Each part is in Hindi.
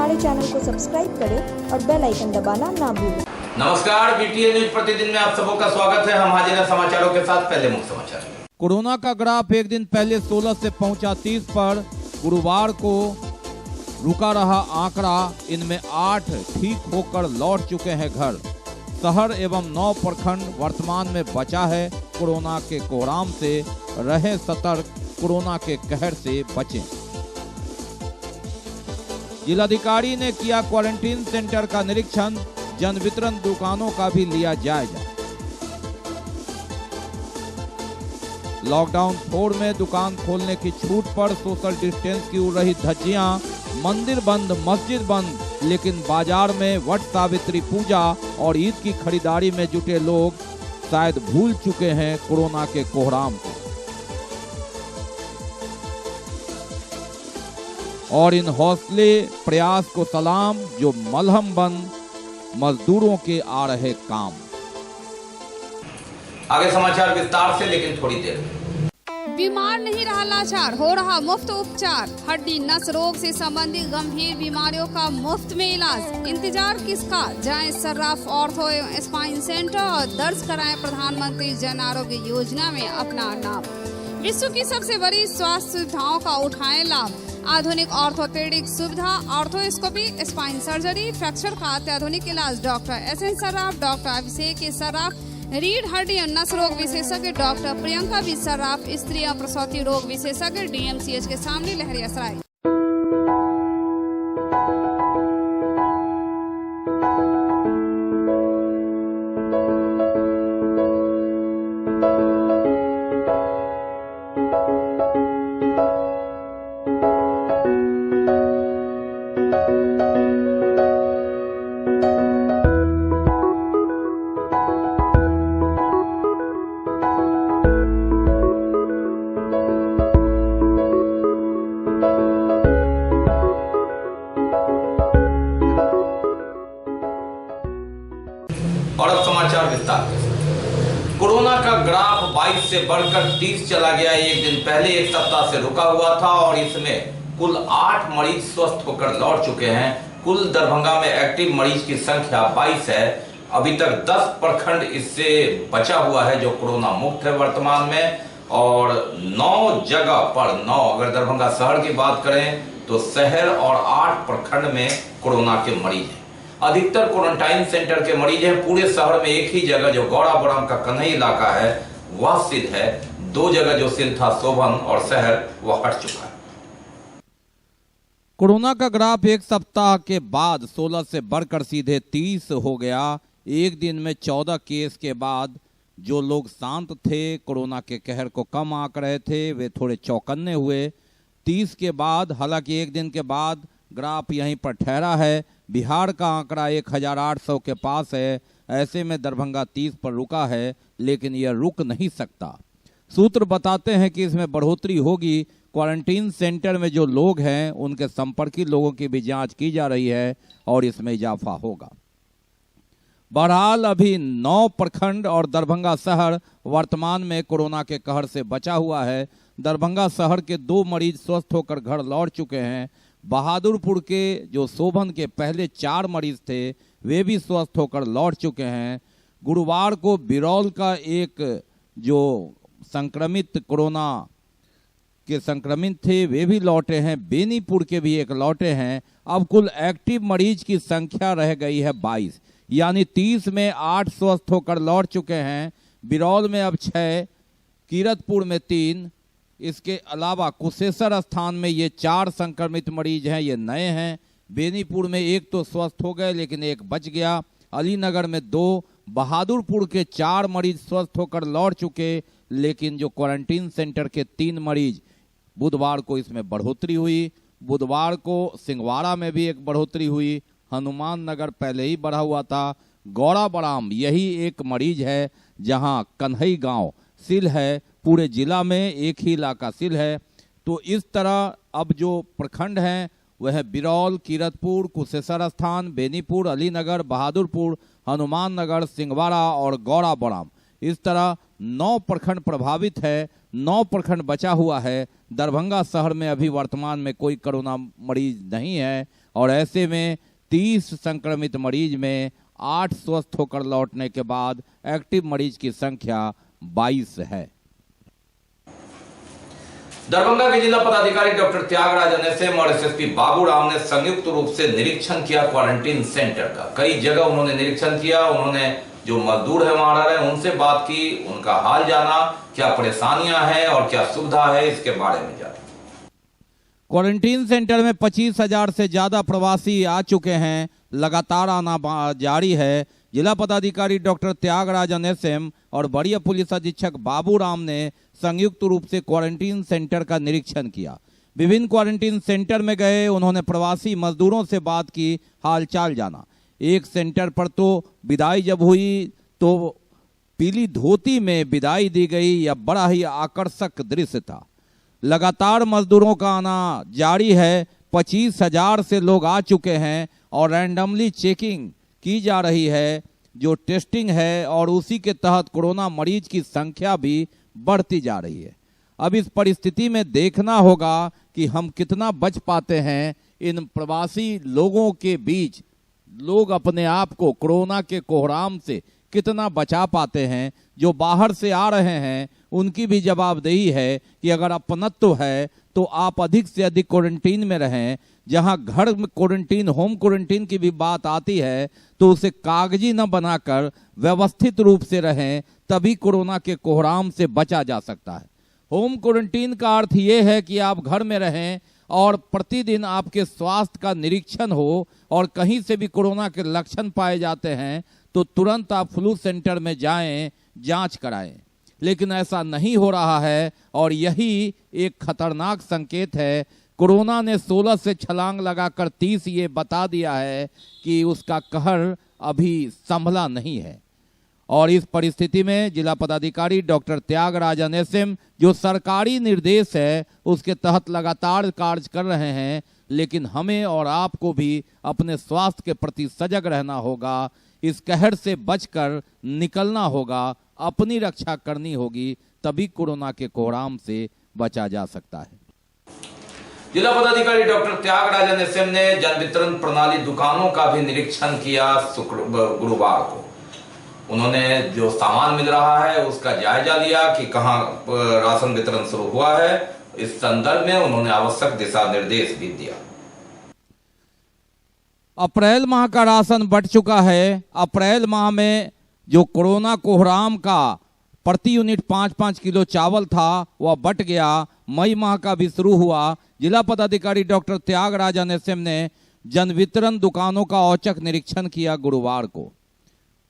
हमारे चैनल को सब्सक्राइब करें और बेल आइकन दबाना ना भूलें। नमस्कार, बीटीए न्यूज प्रतिदिन में आप सबों का स्वागत है। हम हाजिर हैं समाचारों के साथ। पहले मुख्य समाचार। कोरोना का ग्राफ एक दिन पहले 16 से पहुंचा 30 पर। गुरुवार को रुका रहा आंकड़ा, इनमें 8 ठीक होकर लौट चुके हैं घर। शहर एवं 9 प्रखंड वर्तमान में बचा है कोरोना के कोहराम से। रहे सतर्क, कोरोना के कहर से बचें। जिलाधिकारी ने किया क्वारंटीन सेंटर का निरीक्षण, जन वितरण दुकानों का भी लिया जायजा। लॉकडाउन 4 में दुकान खोलने की छूट पर सोशल डिस्टेंस की उड़ रही धज्जियां। मंदिर बंद, मस्जिद बंद, लेकिन बाजार में वट सावित्री पूजा और ईद की खरीदारी में जुटे लोग शायद भूल चुके हैं कोरोना के कोहराम को। और इन हौसले प्रयास को सलाम, जो मलहम बन मजदूरों के आ रहे काम। आगे समाचार विस्तार से, लेकिन थोड़ी देर में। बीमार नहीं रहा लाचार, हो रहा मुफ्त उपचार। हड्डी नस रोग से संबंधित गंभीर बीमारियों का मुफ्त में इलाज। इंतजार किसका, जाएं सर्राफ ऑर्थो एवं स्पाइन सेंटर और दर्ज कराएं प्रधानमंत्री जन आरोग्य योजना में अपना नाम। विश्व की सबसे बड़ी स्वास्थ्य सुविधाओं का उठाएं लाभ। आधुनिक ऑर्थोपेडिक सुविधा, ऑर्थोस्कोपी, स्पाइन सर्जरी, फ्रैक्चर का अत्याधुनिक इलाज। डॉक्टर SN सर्राफ, डॉक्टर अभिषेक सर्राफ, रीढ़ हड्डी और नस रोग विशेषज्ञ डॉक्टर प्रियंका बी सर्राफ, स्त्री और प्रसूति रोग विशेषज्ञ DMCH के सामने लहरियासराय। और अब समाचार विस्तार से। कोरोना का ग्राफ 22 से बढ़कर 30 चला गया। एक दिन पहले एक सप्ताह से रुका हुआ था और इसमें कुल 8 मरीज स्वस्थ होकर लौट चुके हैं। कुल दरभंगा में एक्टिव मरीज की संख्या 22 है। अभी तक 10 प्रखंड इससे बचा हुआ है जो कोरोना मुक्त है वर्तमान में। और 9 जगह पर 9, अगर दरभंगा शहर की बात करें तो शहर और 8 प्रखंड में कोरोना के मरीज हैं। अधिकतर क्वारंटाइन सेंटर के मरीज हैं। पूरे शहर में एक ही जगह जो गौड़ा बड़ाम का कन्हई इलाका है वह सील है। 2 जगह जो सील था शोभन और शहर, वह हट चुका है। कोरोना का ग्राफ एक सप्ताह के बाद 16 से बढ़कर सीधे 30 हो गया। एक दिन में 14 केस के बाद जो लोग शांत थे, कोरोना के कहर को कम आंक रहे थे, वे थोड़े चौकन्ने हुए। 30 के बाद, हालांकि एक दिन के बाद ग्राफ यहीं पर ठहरा है। बिहार का आंकड़ा 1800 के पास है। ऐसे में दरभंगा 30 पर रुका है, लेकिन यह रुक नहीं सकता। सूत्र बताते हैं कि इसमें बढ़ोतरी होगी। क्वारंटीन सेंटर में जो लोग हैं उनके संपर्की लोगों की भी जांच की जा रही है और इसमें इजाफा होगा। बहरहाल अभी 9 प्रखंड और दरभंगा शहर वर्तमान में कोरोना के कहर से बचा हुआ है। दरभंगा शहर के 2 मरीज स्वस्थ होकर घर लौट चुके हैं। बहादुरपुर के जो शोभन के पहले 4 मरीज थे वे भी स्वस्थ होकर लौट चुके हैं। गुरुवार को बिरौल का एक जो संक्रमित कोरोना के संक्रमित थे वे भी लौटे हैं। बेनीपुर के भी एक लौटे हैं। अब कुल एक्टिव मरीज की संख्या रह गई है 22, यानी 30 में 8 स्वस्थ होकर लौट चुके हैं। बिरौल में अब 6, कीरतपुर में 3, इसके अलावा कुशेश्वर स्थान में ये 4 संक्रमित मरीज हैं, ये नए हैं। बेनीपुर में 1 तो स्वस्थ हो गए लेकिन 1 बच गया। अलीनगर में 2, बहादुरपुर के 4 मरीज स्वस्थ होकर लौट चुके, लेकिन जो क्वारंटीन सेंटर के 3 मरीज, बुधवार को इसमें बढ़ोतरी हुई। बुधवार को सिंगवाड़ा में भी एक बढ़ोतरी हुई। हनुमान नगर पहले ही बढ़ा हुआ था। गौड़ा बड़ाम यही एक मरीज है जहां कन्हई गांव सील है। पूरे जिला में एक ही इलाका सील है। तो इस तरह अब जो प्रखंड हैं वह बिरौल, कीरतपुर, कुशेश्वर स्थान, बेनीपुर, अलीनगर, बहादुरपुर, हनुमान नगर, सिंगवाड़ा और गौड़ा बड़ाम, इस तरह 9 प्रखंड प्रभावित है। 9 प्रखंड बचा हुआ है। दरभंगा शहर में अभी वर्तमान में कोई कोरोना मरीज नहीं है और ऐसे में 30 संक्रमित मरीज में 8 स्वस्थ होकर लौटने के बाद एक्टिव मरीज की संख्या 22 है। दरभंगा के जिला पदाधिकारी डॉक्टर त्यागराज एनएसएम और एसएसपी बाबूराम ने संयुक्त रूप से निरीक्षण किया क्वारंटीन सेंटर का। कई जगह उन्होंने निरीक्षण किया। उन्होंने जो मजदूर है वहां रह रहे हैं उनसे बात की, उनका हाल जाना, क्या परेशानियां हैं और क्या सुविधा है इसके बारे में जाना। क्वारंटीन सेंटर में 25,000 से ज्यादा प्रवासी आ चुके हैं। लगातार आना जारी है। जिला पदाधिकारी डॉक्टर त्यागराज एनएसएम और वरीय पुलिस अधीक्षक बाबूराम ने संयुक्त रूप से क्वारंटीन सेंटर का निरीक्षण किया। विभिन्न क्वारंटीन सेंटर में गए। उन्होंने प्रवासी मजदूरों से बात की, हालचाल जाना। एक सेंटर पर तो विदाई जब हुई तो पीली धोती में विदाई दी गई। यह बड़ा ही आकर्षक दृश्य था। लगातार मजदूरों का आना जारी है। 25,000 से लोग आ चुके हैं और रैंडमली चेकिंग की जा रही है, जो टेस्टिंग है, और उसी के तहत कोरोना मरीज की संख्या भी बढ़ती जा रही है। अब इस परिस्थिति में देखना होगा कि हम कितना बच पाते हैं इन प्रवासी लोगों के बीच। लोग अपने आप को कोरोना के कोहराम से कितना बचा पाते हैं। जो बाहर से आ रहे हैं उनकी भी जवाबदेही है कि अगर अपनत्व है तो आप अधिक से अधिक क्वारंटीन में रहें। जहां घर में क्वारंटीन, होम क्वारंटीन की भी बात आती है तो उसे कागजी न बनाकर व्यवस्थित रूप से रहें, तभी कोरोना के कोहराम से बचा जा सकता है। होम क्वारंटीन का अर्थ ये है कि आप घर में रहें और प्रतिदिन आपके स्वास्थ्य का निरीक्षण हो, और कहीं से भी कोरोना के लक्षण पाए जाते हैं तो तुरंत आप फ्लू सेंटर में जाएं, जांच कराएं। लेकिन ऐसा नहीं हो रहा है और यही एक खतरनाक संकेत है। कोरोना ने 16 से छलांग लगाकर 30 ये बता दिया है कि उसका कहर अभी संभला नहीं है। और इस परिस्थिति में जिला पदाधिकारी डॉक्टर त्यागराज एनएसएम जो सरकारी निर्देश है उसके तहत लगातार कार्य कर रहे हैं। लेकिन हमें और आपको भी अपने स्वास्थ्य के प्रति सजग रहना होगा। इस कहर से बचकर निकलना होगा, अपनी रक्षा करनी होगी, तभी कोरोना के कोहराम से बचा जा सकता है। जिला पदाधिकारी डॉक्टर त्यागराज एनएसएम ने जन वितरण प्रणाली दुकानों का भी निरीक्षण किया गुरुवार को। उन्होंने जो सामान मिल रहा है उसका जायजा लिया कि कहां राशन वितरण शुरू हुआ है। इस संदर्भ में उन्होंने आवश्यक दिशा निर्देश भी दिया। अप्रैल माह का राशन बंट चुका है। अप्रैल माह में जो कोरोना कोहराम का प्रति यूनिट 5-5 किलो चावल था वह बंट गया। मई माह का भी शुरू हुआ। जिला पदाधिकारी डॉक्टर त्यागराज एनएसएम ने जन वितरण दुकानों का औचक निरीक्षण किया गुरुवार को।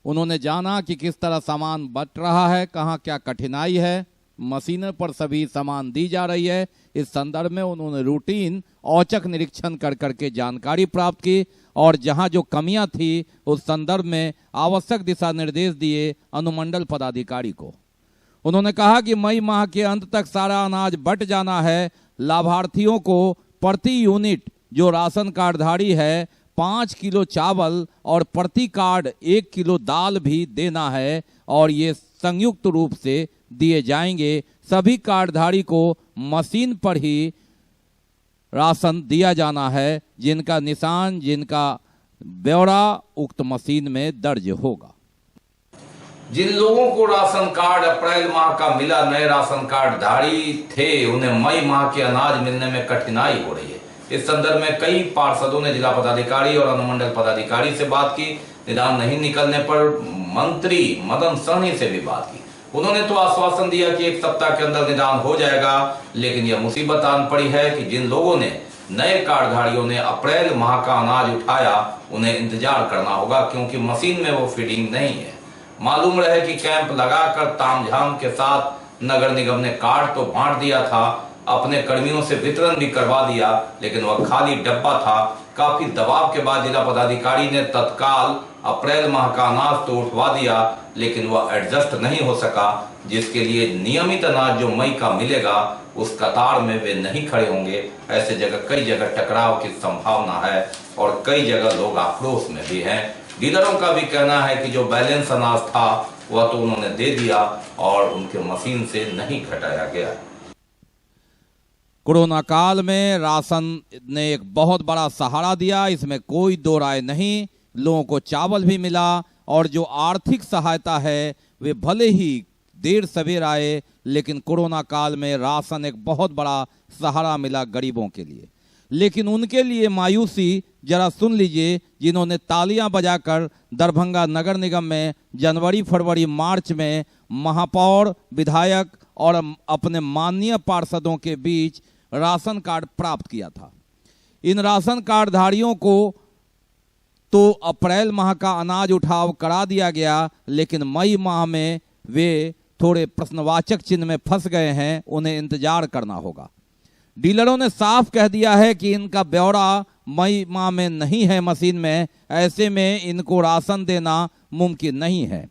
उन्होंने जाना कि किस तरह सामान बंट रहा है, कहाँ क्या कठिनाई है। मशीनों पर सभी सामान दी जा रही है। इस संदर्भ में उन्होंने रूटीन औचक निरीक्षण कर करके जानकारी प्राप्त की और जहां जो कमियां थी उस संदर्भ में आवश्यक दिशा निर्देश दिए अनुमंडल पदाधिकारी को। उन्होंने कहा कि मई माह के अंत तक सारा अनाज बंट जाना है। लाभार्थियों को प्रति यूनिट जो राशन कार्डधारी है 5 किलो चावल और प्रति कार्ड 1 किलो दाल भी देना है और ये संयुक्त रूप से दिए जाएंगे। सभी कार्डधारी को मशीन पर ही राशन दिया जाना है, जिनका निशान, जिनका ब्यौरा उक्त मशीन में दर्ज होगा। जिन लोगों को राशन कार्ड अप्रैल माह का मिला, नए राशन कार्ड धारी थे, उन्हें मई माह के अनाज मिलने में कठिनाई हो रही है। इस संदर्भ में कई पार्षदों ने जिला पदाधिकारी और अनुमंडल पदाधिकारी से बात की। निदान नहीं निकलने पर मंत्री मदन सहनी से भी बात की। उन्होंने तो आश्वासन दिया कि 1 सप्ताह के अंदर निदान हो जाएगा। लेकिन यह मुसीबत आन पड़ी है कि जिन लोगों ने, नए कार्डधारियों ने अप्रैल माह का अनाज उठाया, उन्हें इंतजार करना होगा क्योंकि मशीन में वो फीडिंग नहीं है। मालूम रहे कि कैंप लगाकर तामझाम के साथ नगर निगम ने कार्ड तो बांट दिया था, अपने कर्मियों से वितरण भी करवा दिया, लेकिन वह खाली डब्बा था। काफी दबाव के बाद जिला पदाधिकारी ने तत्काल अप्रैल माह का अनाज तो उठवा दिया, लेकिन वह एडजस्ट नहीं हो सका, जिसके लिए नियमित अनाज जो मई का मिलेगा उस कतार में वे नहीं खड़े होंगे। ऐसे जगह कई जगह टकराव की संभावना है और कई जगह लोग आक्रोश में भी हैं। डीलरों का भी कहना है कि जो बैलेंस अनाज था वह तो उन्होंने दे दिया और उनके मशीन से नहीं घटाया गया। कोरोना काल में राशन ने एक बहुत बड़ा सहारा दिया, इसमें कोई दो राय नहीं। लोगों को चावल भी मिला और जो आर्थिक सहायता है वे भले ही देर सवेर आए, लेकिन कोरोना काल में राशन एक बहुत बड़ा सहारा मिला गरीबों के लिए। लेकिन उनके लिए मायूसी जरा सुन लीजिए, जिन्होंने तालियां बजाकर दरभंगा नगर निगम में जनवरी फरवरी मार्च में महापौर, विधायक और अपने माननीय पार्षदों के बीच राशन कार्ड प्राप्त किया था। इन राशन कार्डधारियों को तो अप्रैल माह का अनाज उठाव करा दिया गया, लेकिन मई माह में वे थोड़े प्रश्नवाचक चिन्ह में फंस गए हैं, उन्हें इंतजार करना होगा। डीलरों ने साफ कह दिया है कि इनका ब्यौरा मई माह में नहीं है मशीन में, ऐसे में इनको राशन देना मुमकिन नहीं है।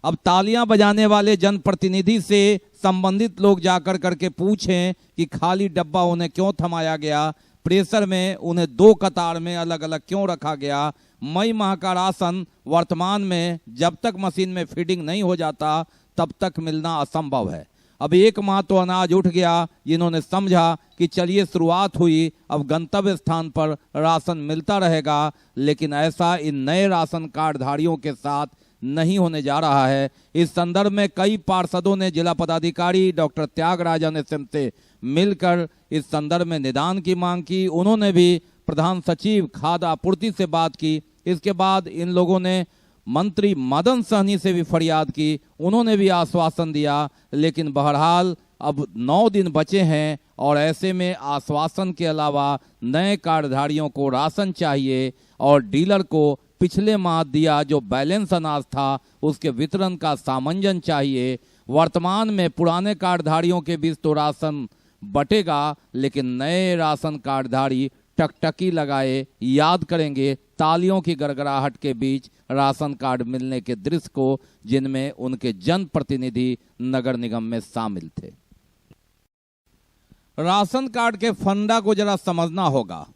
अब तालियां बजाने वाले जनप्रतिनिधि से संबंधित लोग जाकर करके पूछें कि खाली डब्बा उन्हें क्यों थमाया गया, प्रेशर में उन्हें दो कतार में अलग अलग क्यों रखा गया। मई माह का राशन वर्तमान में जब तक मशीन में फीडिंग नहीं हो जाता तब तक मिलना असंभव है। अब एक माह तो अनाज उठ गया, जिन्होंने समझा कि चलिए शुरुआत हुई, अब गंतव्य स्थान पर राशन मिलता रहेगा, लेकिन ऐसा इन नए राशन कार्डधारियों के साथ नहीं होने जा रहा है। इस संदर्भ में कई पार्षदों ने जिला पदाधिकारी डॉक्टर त्यागराजन एसएम से मिलकर इस संदर्भ में निदान की मांग की। उन्होंने भी प्रधान सचिव खाद्य आपूर्ति से बात की। इसके बाद इन लोगों ने मंत्री मदन सहनी से भी फरियाद की, उन्होंने भी आश्वासन दिया, लेकिन बहरहाल अब 9 दिन बचे हैं और ऐसे में आश्वासन के अलावा नए कार्डधारियों को राशन चाहिए और डीलर को पिछले माह दिया जो बैलेंस अनाज था उसके वितरण का सामंजन चाहिए। वर्तमान में पुराने कार्डधारियों के बीच तो राशन बटेगा, लेकिन नए राशन कार्डधारी टकटकी लगाए याद करेंगे तालियों की गड़गड़ाहट के बीच राशन कार्ड मिलने के दृश्य को, जिनमें उनके जनप्रतिनिधि नगर निगम में शामिल थे। राशन कार्ड के फंडा को जरा समझना होगा।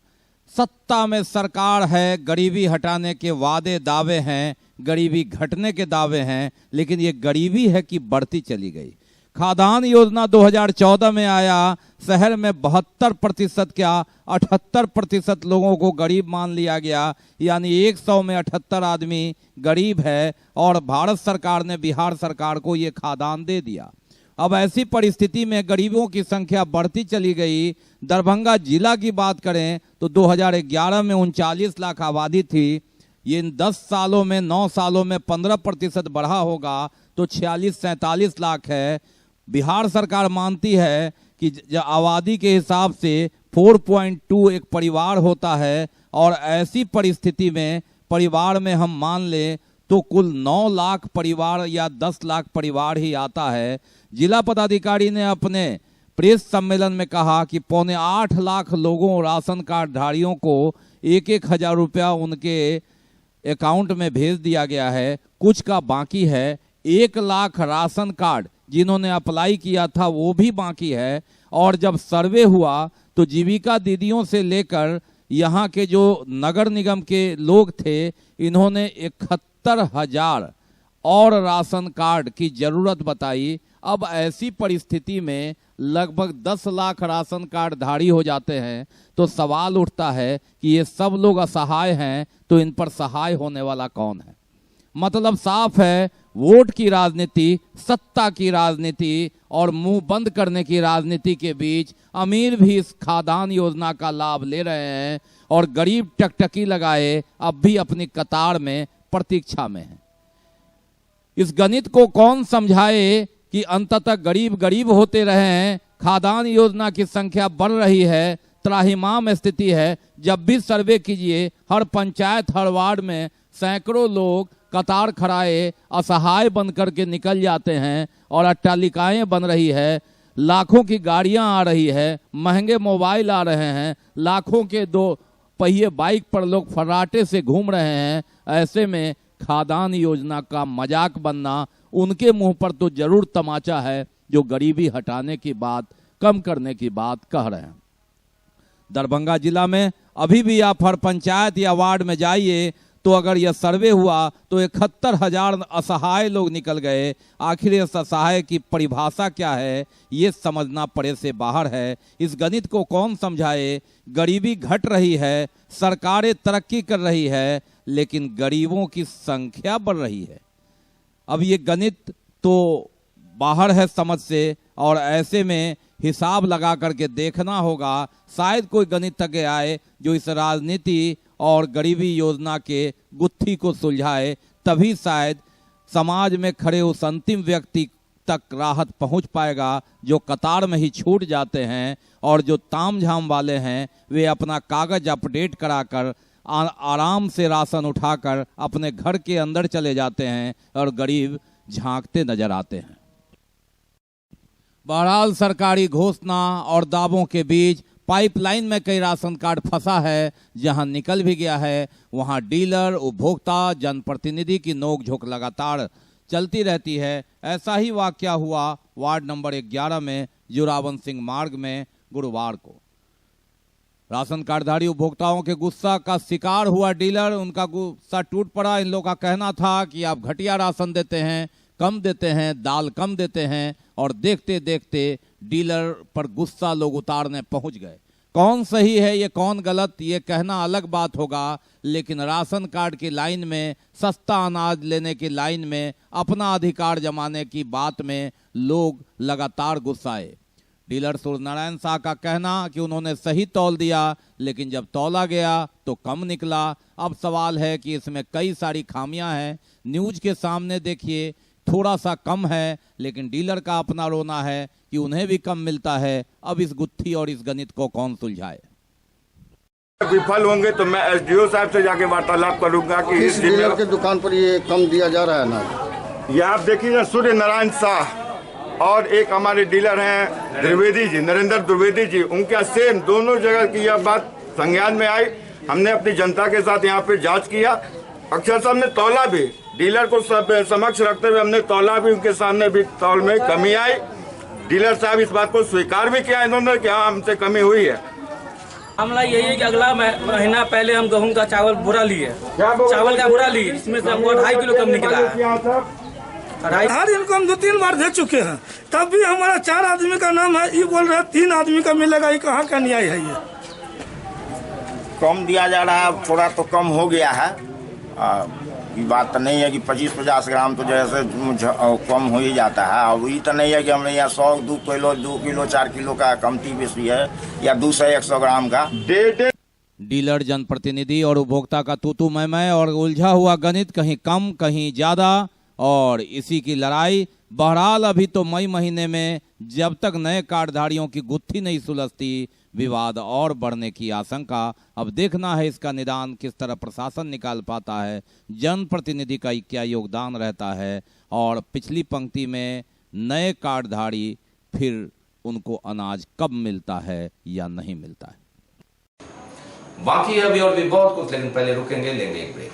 सत्ता में सरकार है, गरीबी हटाने के वादे दावे हैं, गरीबी घटने के दावे हैं, लेकिन ये गरीबी है कि बढ़ती चली गई। खाद्यान्न योजना 2014 में आया, शहर में 72% क्या 78% लोगों को गरीब मान लिया गया, यानी 100 में 78 आदमी गरीब है और भारत सरकार ने बिहार सरकार को ये खाद्यान्न दे दिया। अब ऐसी परिस्थिति में गरीबों की संख्या बढ़ती चली गई। दरभंगा जिला की बात करें तो 2011 में 39 लाख आबादी थी, ये 10 सालों में 9 सालों में 15% बढ़ा होगा तो 46-47 लाख है। बिहार सरकार मानती है कि आबादी के हिसाब से 4.2 एक परिवार होता है और ऐसी परिस्थिति में परिवार में हम मान लें तो कुल 9 लाख परिवार या 10 लाख परिवार ही आता है। जिला पदाधिकारी ने अपने प्रेस सम्मेलन में कहा कि 7.25 लाख लोगों राशन कार्ड धारियों को 1-1 हजार रुपया उनके अकाउंट में भेज दिया गया है, कुछ का बाकी है। 1 लाख राशन कार्ड जिन्होंने अप्लाई किया था वो भी बाकी है। और जब सर्वे हुआ तो जीविका दीदियों से लेकर यहाँ के जो नगर निगम के लोग थे, इन्होंने 71,000 और राशन कार्ड की जरूरत बताई। अब ऐसी परिस्थिति में लगभग 10 लाख राशन कार्ड धारी हो जाते हैं तो सवाल उठता है कि ये सब लोग असहाय हैं, तो इन पर सहाय होने वाला कौन है। मतलब साफ है, वोट की राजनीति, सत्ता की राजनीति और मुंह बंद करने की राजनीति के बीच अमीर भी इस खाद्यान्न योजना का लाभ ले रहे हैं और गरीब टकटकी लगाए अब भी अपनी कतार में प्रतीक्षा में है। इस गणित को कौन समझाए कि अंततः गरीब गरीब होते रहे हैं। खाद्यान्न योजना की संख्या बढ़ रही है, त्राहिमाम स्थिति है। जब भी सर्वे कीजिए, हर पंचायत हर वार्ड में सैकड़ों लोग कतार खड़ाए असहाय बन करके निकल जाते हैं और अट्टालिकाएं बन रही है, लाखों की गाड़ियां आ रही है, महंगे मोबाइल आ रहे हैं, लाखों के 2 पहिए बाइक पर लोग फर्राटे से घूम रहे हैं। ऐसे में खाद्यान्न योजना का मजाक बनना उनके मुंह पर तो जरूर तमाचा है जो गरीबी हटाने की बात, कम करने की बात कह रहे हैं। दरभंगा जिला में अभी भी आप हर पंचायत या वार्ड में जाइए तो अगर यह सर्वे हुआ तो 71,000 असहाय लोग निकल गए। आखिर इस असहाय की परिभाषा क्या है, ये समझना पड़े से बाहर है। इस गणित को कौन समझाए। गरीबी घट रही है, सरकारें तरक्की कर रही है, लेकिन गरीबों की संख्या बढ़ रही है। अब ये गणित तो बाहर है समझ से, और ऐसे में हिसाब लगा करके देखना होगा। शायद कोई गणितज्ञ आए जो इस राजनीति और गरीबी योजना के गुत्थी को सुलझाए, तभी शायद समाज में खड़े उस अंतिम व्यक्ति तक राहत पहुंच पाएगा जो कतार में ही छूट जाते हैं, और जो तामझाम वाले हैं वे अपना कागज अपडेट कराकर आराम से राशन उठाकर अपने घर के अंदर चले जाते हैं और गरीब झांकते नजर आते हैं। बहरहाल सरकारी घोषणा और दावों के बीच पाइपलाइन में कई राशन कार्ड फंसा है। जहां निकल भी गया है वहां डीलर, उपभोक्ता, जनप्रतिनिधि की नोकझोंक लगातार चलती रहती है। ऐसा ही वाकया हुआ वार्ड नंबर 11 में जोरावन सिंह मार्ग में गुरुवार को। राशन कार्डधारी उपभोक्ताओं के गुस्सा का शिकार हुआ डीलर। उनका गुस्सा टूट पड़ा। इन लोगों का कहना था कि आप घटिया राशन देते हैं, कम देते हैं, दाल कम देते हैं, और देखते देखते डीलर पर गुस्सा लोग उतारने पहुंच गए। कौन सही है ये कौन गलत, ये कहना अलग बात होगा, लेकिन राशन कार्ड की लाइन में, सस्ता अनाज लेने की लाइन में, अपना अधिकार जमाने की बात में लोग लगातार गुस्साए। डीलर सूर्यनारायण शाह का कहना कि उन्होंने सही तौल दिया, लेकिन जब तौला गया तो कम निकला। अब सवाल है कि इसमें कई सारी खामियां हैं। न्यूज के सामने देखिए थोड़ा सा कम है, लेकिन डीलर का अपना रोना है कि उन्हें भी कम मिलता है। अब इस गुत्थी और इस गणित को कौन सुलझाए। विफल होंगे तो मैं एसडीओ साहब से जाके वार्तालाप करूंगा कि इस डीलर की दुकान पर ये कम दिया जा रहा है ना। ये आप देखिए सूर्य नारायण शाह और एक हमारे डीलर हैं द्विवेदी जी, नरेंद्र द्विवेदी जी, उनका सेम दोनों जगह की यह बात संज्ञान में आई। हमने अपनी जनता के साथ यहाँ पे जांच किया। अक्षर साहब ने तौला भी, डीलर को समक्ष रखते हुए हमने तौला भी, उनके सामने भी तौल में कमी आई। डीलर साहब इस बात को स्वीकार भी किया इन्होंने कि हाँ हमसे कमी हुई है। मामला यही है कि अगला महीना पहले हम गेहूं का चावल बुरा लिए, चावल का बुरा लिए, इसमें से हमको 2.5 किलो कम निकला है। हर इनको हम 2-3 बार दे चुके हैं, तब भी हमारा 4 आदमी का नाम है, ये बोल रहे 3 आदमी का मिलेगा। ये कहाँ का न्याय है। ये कम दिया जा रहा है, थोड़ा तो कम हो गया है। ये बात तो नहीं है कि 25-50 ग्राम तो जैसे कम हो ही जाता है। अब ये तो नहीं है कि हमें यहाँ 100, 2 किलो 4 किलो का कमती बेसी है, या 200-100 ग्राम का। डीलर, जनप्रतिनिधि और उपभोक्ता का तूतू मैं और उलझा हुआ गणित, कहीं कम कहीं ज्यादा, और इसी की लड़ाई। बहरहाल अभी तो मई महीने में जब तक नए कार्डधारियों की गुत्थी नहीं सुलझती, विवाद और बढ़ने की आशंका। अब देखना है इसका निदान किस तरह प्रशासन निकाल पाता है, जनप्रतिनिधि का क्या योगदान रहता है, और पिछली पंक्ति में नए कार्डधारी फिर उनको अनाज कब मिलता है या नहीं मिलता है। बाकी अभी और भी बहुत कुछ, लेकिन पहले रुकेंगे, लेंगे एक break.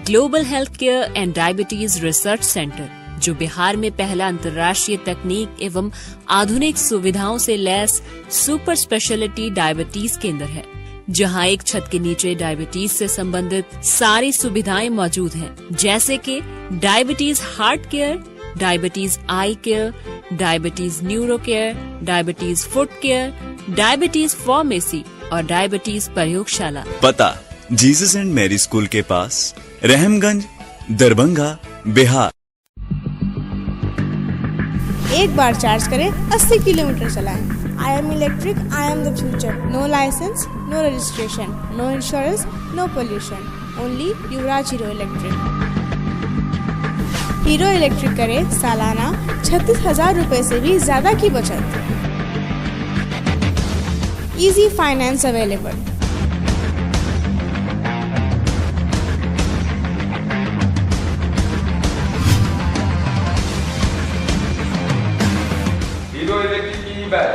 Global health care and diabetes research centre, जो बिहार में पहला अंतर्राष्ट्रीय तकनीक एवं आधुनिक सुविधाओं से लैस सुपर स्पेशलिटी डायबिटीज केंद्र है, जहां एक छत के नीचे डायबिटीज से संबंधित सारी सुविधाएं मौजूद हैं, जैसे कि diabetes heart care, diabetes eye care, diabetes neuro care, diabetes foot care, diabetes pharmacy और डायबिटीज प्रयोगशाला। पता जीसस एंड मैरी स्कूल के पास, रहमगंज, दरभंगा, बिहार। एक बार चार्ज करें, 80 किलोमीटर चलाएं। I am electric, I am the future. No license, no registration, no insurance, no pollution, only Yuvraj Hero electric. Hero electric करें सालाना 36,000 रुपए से भी ज्यादा की बचत। Easy finance available. Hero electric की ई-बाइक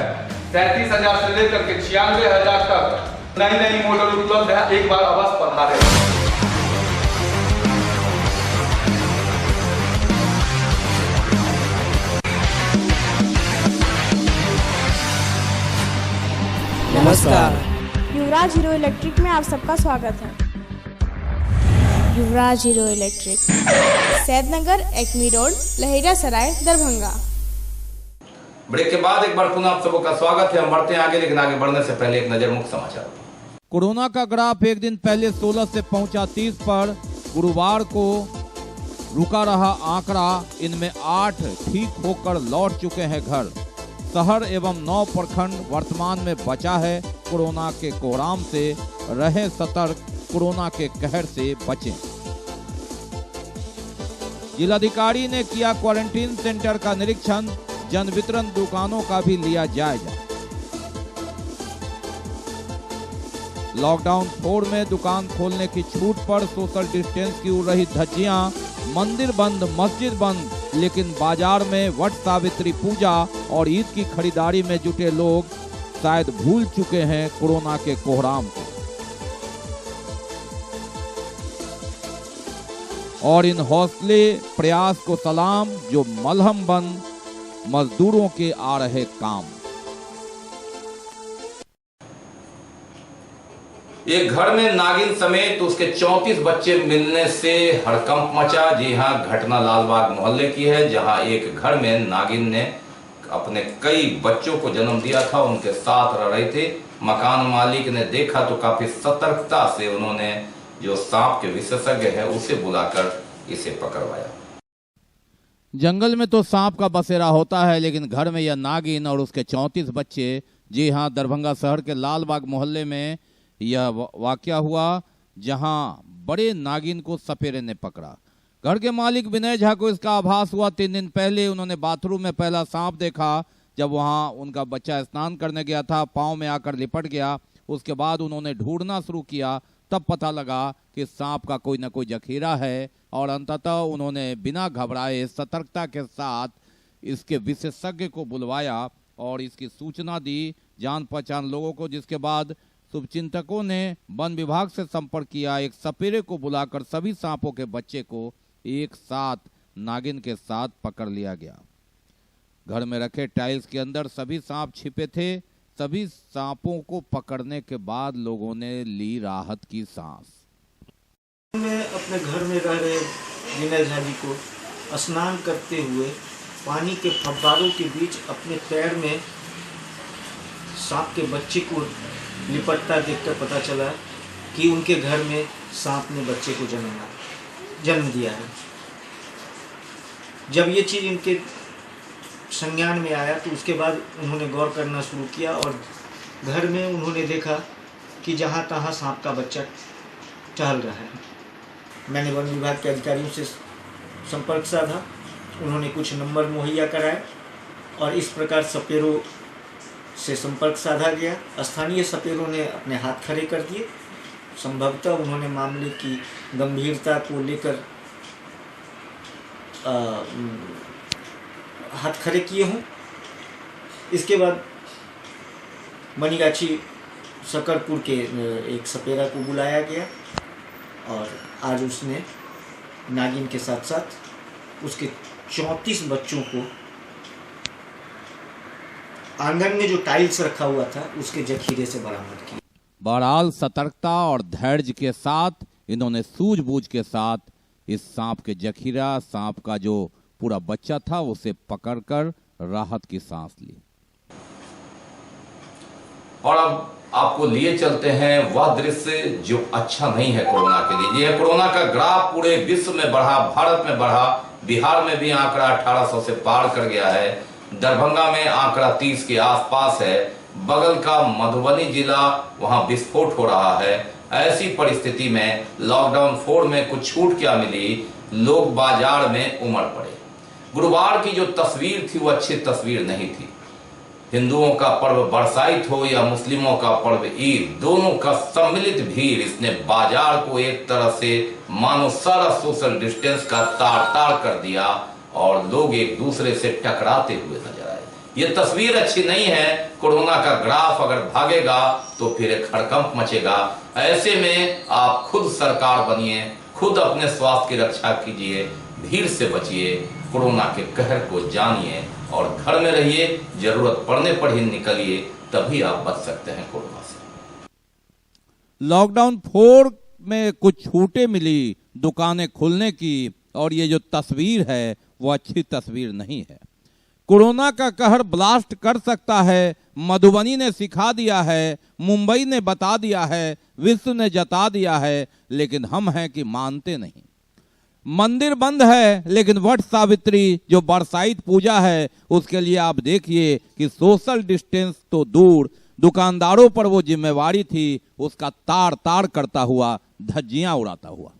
37,000 से लेकर के 96,000 तक नई मॉडल उपलब्ध है। एक बार अवश्य पधारें। नमस्कार। युवराज हीरो इलेक्ट्रिक में आप सबका स्वागत है। Yuvraj Hero Electric, Saidnagar, Acme road, Lahera Sarai, Darbhanga. Break के बाद एक बार पुनः आप सबों का स्वागत है। हम बढ़ते हैं आगे, लेकिन आगे बढ़ने से पहले एक नजर मुख्य समाचार। कोरोना का ग्राफ एक दिन पहले 16 से पहुंचा 30 पर। गुरुवार को रुका रहा आंकड़ा, इनमें 8 ठीक होकर लौट चुके हैं घर। शहर एवं 9 प्रखंड वर्तमान में बचा है कोरोना के कोहराम से। रहे सतर्क, कोरोना के कहर से बचें। जिलाधिकारी ने किया क्वारंटीन सेंटर का निरीक्षण, जन वितरण दुकानों का भी लिया जायजा। लॉकडाउन 4 में दुकान खोलने की छूट पर सोशल डिस्टेंस की उड़ रही धज्जियां। मंदिर बंद, मस्जिद बंद, लेकिन बाजार में वट सावित्री पूजा और ईद की खरीदारी में जुटे लोग शायद भूल चुके हैं कोरोना के कोहराम को। और इन हौसले प्रयास को सलाम, जो मलहम बन मजदूरों के आ रहे काम। एक घर में नागिन समेत उसके 34 बच्चे मिलने से हड़कंप मचा। जी हां, घटना लालबाग मोहल्ले की है, जहां एक घर में नागिन ने अपने कई बच्चों को जन्म दिया था। उनके साथ रह रहे थे। मकान मालिक ने देखा तो काफी सतर्कता से उन्होंने जो सांप के विशेषज्ञ है उसे बुलाकर इसे पकड़वाया। जंगल में तो सांप का बसेरा होता है, लेकिन घर में यह नागिन और उसके 34 बच्चे। जी हां, दरभंगा शहर के लालबाग मोहल्ले में यह वाकया हुआ, जहां बड़े नागिन को सपेरे ने पकड़ा। घर के मालिक विनय झा को इसका आभास हुआ। 3 दिन पहले उन्होंने बाथरूम में पहला सांप देखा, जब वहां उनका बच्चा स्नान करने गया था, पांव में आकर लिपट गया। उसके बाद उन्होंने ढूंढना शुरू किया, तब पता लगा कि सांप का कोई न कोई जखीरा है। और अंततः उन्होंने बिना घबराए सतर्कता के साथ इसके विशेषज्ञ को बुलवाया और इसकी सूचना दी जान पहचान लोगों को, जिसके बाद शुभचिंतकों ने वन विभाग से संपर्क किया। एक सपेरे को बुलाकर सभी सांपों के बच्चे को एक साथ नागिन के साथ पकड़ लिया गया। घर में रखे टाइल्स के अंदर सभी सांप छिपे थे। सभी सांपों को पकड़ने के बाद लोगों ने ली राहत की सांस। मैं अपने घर में रह रहे विनय झा जी को स्नान करते हुए पानी के फव्वारों के बीच अपने पैर में सांप के बच्चे को लिपटता देखकर पता चला कि उनके घर में सांप ने बच्चे को जन्म दिया है। जब ये चीज़ इनके संज्ञान में आया तो उसके बाद उन्होंने गौर करना शुरू किया और घर में उन्होंने देखा कि जहाँ तहाँ सांप का बच्चा टहल रहा है। मैंने वन विभाग के अधिकारियों से संपर्क साधा, उन्होंने कुछ नंबर मुहैया कराए और इस प्रकार सपेरों से संपर्क साधा गया। स्थानीय सपेरों ने अपने हाथ खड़े कर दिए। संभवतः उन्होंने मामले की गंभीरता को लेकर हाथ खड़े किए हों। इसके बाद मनीगाछी सकरपुर के एक सपेरा को बुलाया गया और आज उसने नागिन के साथ साथ उसके 34 बच्चों को आंगन में जो टाइल्स रखा हुआ था उसके जखीरे से बरामद किया। बहरहाल सतर्कता और धैर्य के साथ इन्होंने सूझबूझ के साथ इस सांप के जखीरा, सांप का जो पूरा बच्चा था, उसे पकड़कर राहत की सांस ली। और अब आपको लिए चलते हैं वह दृश्य जो अच्छा नहीं है कोरोना के लिए। यह कोरोना का ग्राफ पूरे विश्व में बढ़ा, भारत में बढ़ा, बिहार में भी आंकड़ा 1800 से पार कर गया है। दरभंगा में आंकड़ा 30 के आसपास है। बगल का मधुबनी जिला, वहां विस्फोट हो रहा है। ऐसी परिस्थिति में लॉकडाउन 4 में कुछ छूट क्या मिली, लोग बाजार में उमड़ पड़े। गुरुवार की जो तस्वीर थी वो अच्छी तस्वीर नहीं थी। हिंदुओं का पर्व बरसाइत हो या मुस्लिमों का पर्व ईद, दोनों का सम्मिलित भीड़, इसने बाजार को एक तरह से मानो सारा सोशल डिस्टेंस का तार कर दिया और लोग एक दूसरे से टकराते हुए नजर आए। ये तस्वीर अच्छी नहीं है। कोरोना का ग्राफ अगर भागेगा तो फिर एक हड़कंप मचेगा। ऐसे में आप खुद सरकार बनिए, खुद अपने स्वास्थ्य की रक्षा कीजिए, भीड़ से बचिए, कोरोना के कहर को जानिए और घर में रहिए। जरूरत पड़ने पर ही निकलिए, तभी आप बच सकते हैं कोरोना से। लॉकडाउन 4 में कुछ छूटें मिली दुकानें खुलने की, और ये जो तस्वीर है वो अच्छी तस्वीर नहीं है। कोरोना का कहर ब्लास्ट कर सकता है, मधुबनी ने सिखा दिया है, मुंबई ने बता दिया है, विश्व ने जता दिया है, लेकिन हम हैं कि मानते नहीं। मंदिर बंद है, लेकिन वट सावित्री जो बरसाइत पूजा है उसके लिए आप देखिए कि सोशल डिस्टेंस तो दूर, दुकानदारों पर वो जिम्मेवारी थी उसका तार तार करता हुआ, धज्जियां उड़ाता हुआ।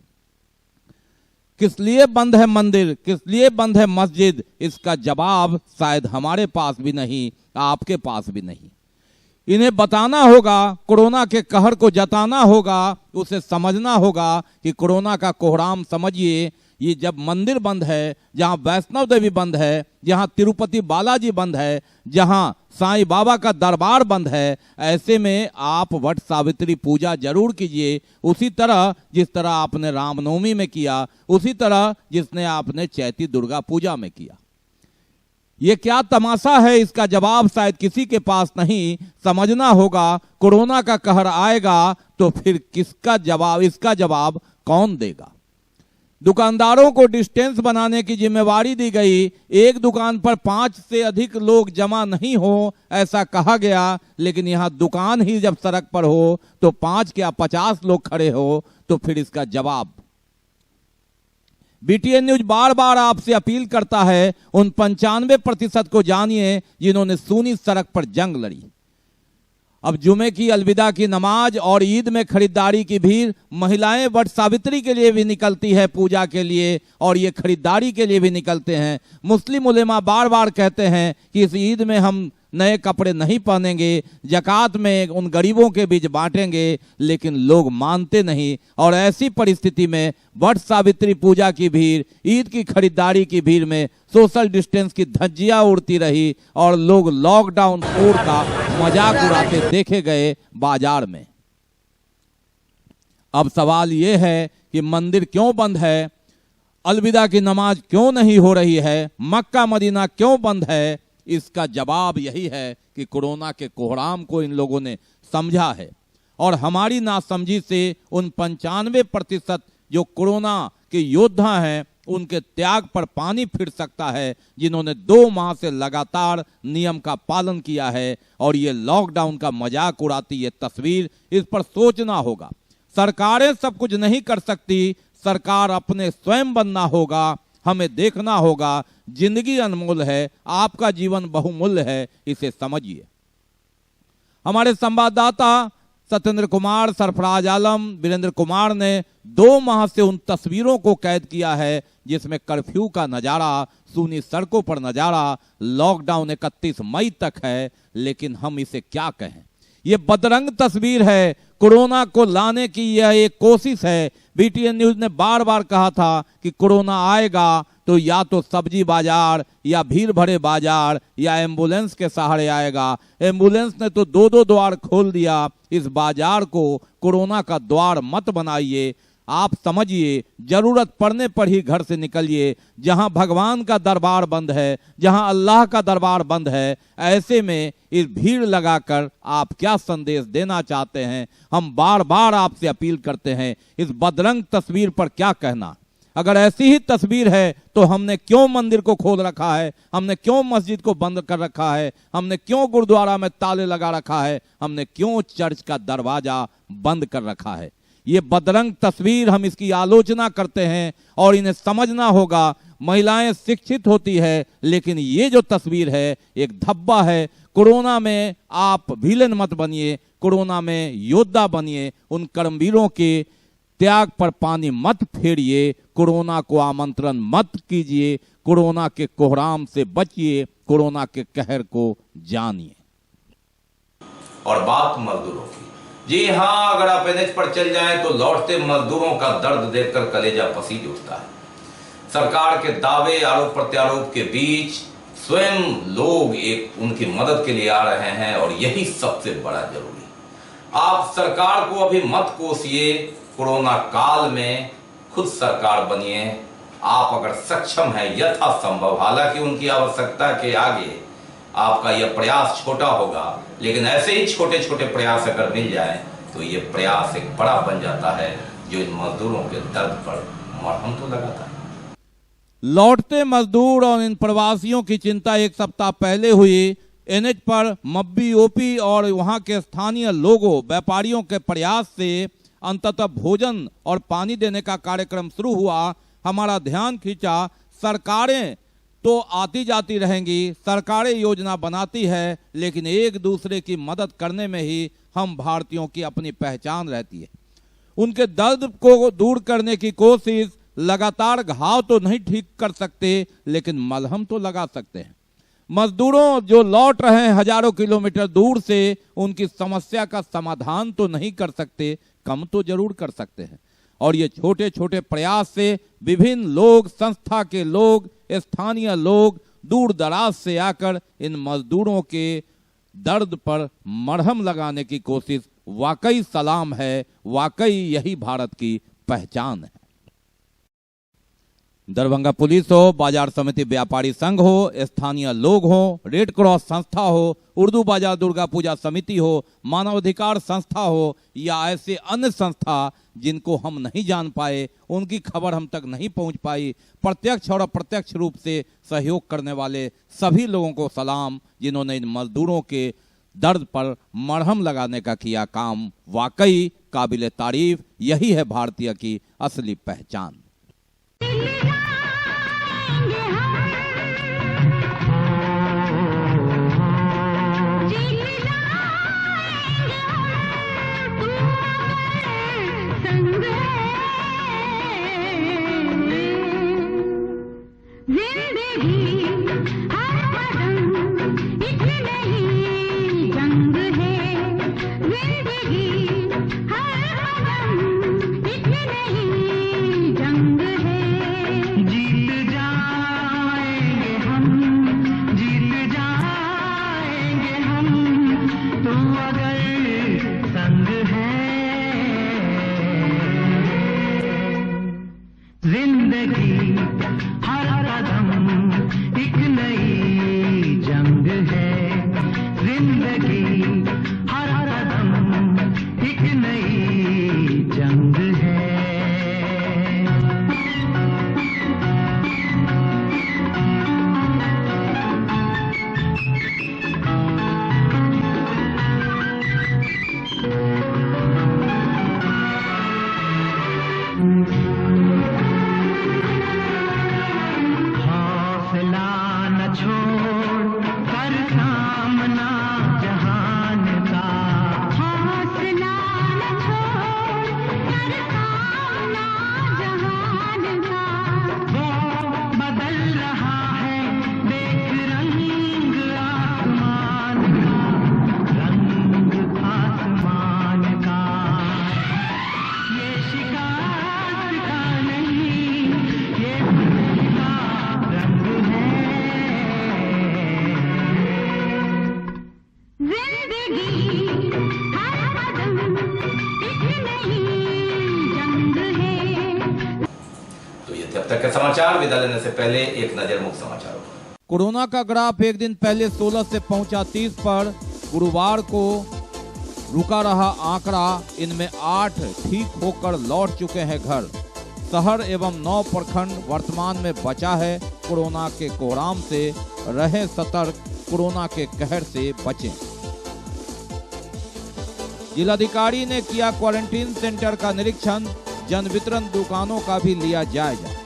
किस लिए बंद है मंदिर, किस लिए बंद है मस्जिद, इसका जवाब शायद हमारे पास भी नहीं, आपके पास भी नहीं। इन्हें बताना होगा, कोरोना के कहर को जताना होगा, उसे समझना होगा कि कोरोना का कोहराम समझिए। ये जब मंदिर बंद है, जहां वैष्णव देवी बंद है, जहां तिरुपति बालाजी बंद है, जहां साईं बाबा का दरबार बंद है, ऐसे में आप वट सावित्री पूजा जरूर कीजिए, उसी तरह जिस तरह आपने रामनवमी में किया, उसी तरह जिसने आपने चैती दुर्गा पूजा में किया। ये क्या तमाशा है, इसका जवाब शायद किसी के पास नहीं। समझना होगा कोरोना का कहर आएगा तो फिर किसका जवाब, इसका जवाब कौन देगा। दुकानदारों को डिस्टेंस बनाने की जिम्मेवारी दी गई। एक दुकान पर 5 से अधिक लोग जमा नहीं हो ऐसा कहा गया, लेकिन यहां दुकान ही जब सड़क पर हो तो 5 क्या 50 लोग खड़े हो, तो फिर इसका जवाब। BTN न्यूज बार बार आपसे अपील करता है, उन 95% को जानिए जिन्होंने सूनी सड़क पर जंग लड़ी। अब जुमे की अलविदा की नमाज और ईद में खरीदारी की भीड़, महिलाएं वट सावित्री के लिए भी निकलती है पूजा के लिए, और ये खरीदारी के लिए भी निकलते हैं। मुस्लिम उलेमा बार बार कहते हैं कि इस ईद में हम नए कपड़े नहीं पहनेंगे, जकात में उन गरीबों के बीच बांटेंगे, लेकिन लोग मानते नहीं। और ऐसी परिस्थिति में वट सावित्री पूजा की भीड़, ईद की खरीदारी की भीड़ में सोशल डिस्टेंस की धज्जियां उड़ती रही और लोग लॉकडाउन 4 का मजाक उड़ाते देखे गए बाजार में। अब सवाल यह है कि मंदिर क्यों बंद है, अलविदा की नमाज क्यों नहीं हो रही है, मक्का मदीना क्यों बंद है। इसका जवाब यही है कि कोरोना के कोहराम को इन लोगों ने समझा है, और हमारी नासमझी से उन 95% जो कोरोना के योद्धा हैं उनके त्याग पर पानी फिर सकता है, जिन्होंने 2 माह से लगातार नियम का पालन किया है। और ये लॉकडाउन का मजाक उड़ाती ये तस्वीर, इस पर सोचना होगा। सरकारें सब कुछ नहीं कर सकती, सरकार अपने स्वयं बनना होगा। हमें देखना होगा, जिंदगी अनमोल है, आपका जीवन बहुमूल्य है, इसे समझिए। हमारे संवाददाता सत्येंद्र कुमार, सरफराज आलम, वीरेंद्र कुमार ने 2 माह से उन तस्वीरों को कैद किया है जिसमें कर्फ्यू का नजारा, सूनी सड़कों पर नजारा, लॉकडाउन 31 मई तक है। लेकिन हम इसे क्या कहें, ये बदरंग तस्वीर है। कोरोना को लाने की यह एक कोशिश है। BTN न्यूज ने बार बार कहा था कि कोरोना आएगा तो या तो सब्जी बाजार या भीड़ भरे बाजार या एम्बुलेंस के सहारे आएगा। एम्बुलेंस ने तो 2-2 द्वार खोल दिया। इस बाजार को कोरोना का द्वार मत बनाइए। आप समझिए, जरूरत पड़ने पर ही घर से निकलिए। जहां भगवान का दरबार बंद है, जहां अल्लाह का दरबार बंद है, ऐसे में इस भीड़ लगाकर आप क्या संदेश देना चाहते हैं। हम बार बार आपसे अपील करते हैं, इस बदरंग तस्वीर पर क्या कहना। अगर ऐसी ही तस्वीर है तो हमने क्यों मंदिर को खोल रखा है, हमने क्यों मस्जिद को बंद कर रखा है, हमने क्यों गुरुद्वारा में ताले लगा रखा है, हमने क्यों चर्च का दरवाजा बंद कर रखा है। ये बदरंग तस्वीर, हम इसकी आलोचना करते हैं और इन्हें समझना होगा। महिलाएं शिक्षित होती है, लेकिन ये जो तस्वीर है एक धब्बा है। कोरोना में आप विलेन मत बनिए, कोरोना में योद्धा बनिए। उन कर्मवीरों के त्याग पर पानी मत फेरिए, कोरोना को आमंत्रण मत कीजिए, कोरोना के कोहराम से बचिए, कोरोना के कहर को जानिए। और बात मजदूरों की, जी हाँ, अगर आप NH पर चल जाएं तो लौटते मजदूरों का दर्द देखकर कलेजा पसीज उठता है। सरकार के दावे, आरोप प्रत्यारोप के बीच स्वयं लोग एक उनकी मदद के लिए आ रहे हैं, और यही सबसे बड़ा जरूरी। आप सरकार को अभी मत कोसिए, कोरोना काल में खुद सरकार बनिए। आप अगर सक्षम हैं यथासंभव, हालांकि उनकी आवश्यकता के आगे आपका यह प्रयास छोटा होगा, लेकिन ऐसे ही छोटे छोटे प्रयास अगर मिल जाए तो ये प्रयास एक बड़ा बन जाता है जो इन मजदूरों के दर्द पर मरहम तो लगाता है। लौटते मजदूर और इन प्रवासियों की चिंता एक सप्ताह पहले हुई। एनएच पर मब्बी ओपी और वहां के स्थानीय लोगों व्यापारियों के प्रयास से अंततः भोजन और पानी देने का कार्यक्रम शुरू हुआ। हमारा ध्यान खींचा, सरकारें तो आती जाती रहेंगी, सरकारें योजना बनाती है, लेकिन एक दूसरे की मदद करने में ही हम भारतीयों की अपनी पहचान रहती है। उनके दर्द को दूर करने की कोशिश, लगातार घाव तो नहीं ठीक कर सकते लेकिन मलहम तो लगा सकते हैं। मजदूरों जो लौट रहे हैं हजारों किलोमीटर दूर से, उनकी समस्या का समाधान तो नहीं कर सकते, कम तो जरूर कर सकते हैं। और ये छोटे छोटे प्रयास से विभिन्न लोग, संस्था के लोग, स्थानीय लोग दूर दराज से आकर इन मजदूरों के दर्द पर मरहम लगाने की कोशिश वाकई सलाम है, वाकई यही भारत की पहचान है। दरभंगा पुलिस हो, बाजार समिति व्यापारी संघ हो, स्थानीय लोग हो, रेड क्रॉस संस्था हो, उर्दू बाजार दुर्गा पूजा समिति हो, मानवाधिकार संस्था हो या ऐसे अन्य संस्था जिनको हम नहीं जान पाए, उनकी खबर हम तक नहीं पहुंच पाई, प्रत्यक्ष और अप्रत्यक्ष रूप से सहयोग करने वाले सभी लोगों को सलाम, जिन्होंने इन मजदूरों के दर्द पर मरहम लगाने का किया काम वाकई काबिले तारीफ। यही है भारतीय की असली पहचान। तक के समाचार विदा लेने से पहले एक नजर मुख्य समाचारों पर। कोरोना का ग्राफ एक दिन पहले 16 से पहुंचा 30 पर। गुरुवार को रुका रहा आंकड़ा, इनमें 8 ठीक होकर लौट चुके हैं घर। शहर एवं 9 प्रखंड वर्तमान में बचा है कोरोना के कोहराम से। रहे सतर्क, कोरोना के कहर से बचें। जिलाधिकारी ने किया क्वारंटीन सेंटर का निरीक्षण, जन वितरण दुकानों का भी लिया जायजा।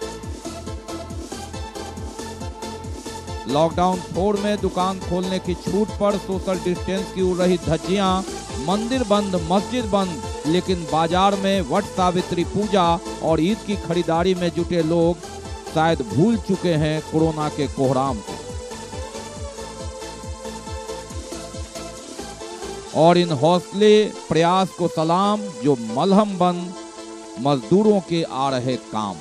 लॉकडाउन 4 में दुकान खोलने की छूट पर सोशल डिस्टेंस की उड़ रही धज्जियां। मंदिर बंद, मस्जिद बंद, लेकिन बाजार में वट सावित्री पूजा और ईद की खरीदारी में जुटे लोग शायद भूल चुके हैं कोरोना के कोहराम को। और इन हौसले प्रयास को सलाम जो मलहम बन मजदूरों के आ रहे काम।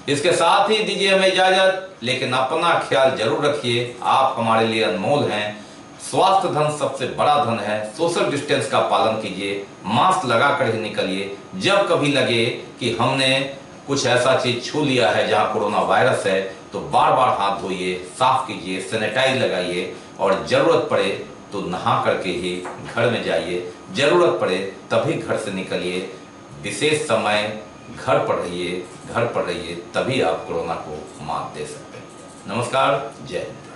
इसके साथ ही दीजिए हमें इजाजत, लेकिन अपना ख्याल जरूर रखिए। आप हमारे लिए अनमोल हैं। स्वास्थ्य धन सबसे बड़ा धन है। सोशल डिस्टेंस का पालन कीजिए, मास्क लगा कर ही निकलिए। जब कभी लगे कि हमने कुछ ऐसा चीज छू लिया है जहां कोरोना वायरस है, तो बार बार हाथ धोइए, साफ कीजिए, सैनिटाइज लगाइए और जरूरत पड़े तो नहा करके ही घर में जाइए, जरूरत पड़े तभी घर से निकलिए, विशेष समय घर पर रहिए, तभी आप कोरोना को मात दे सकते हैं। नमस्कार, जय हिंद।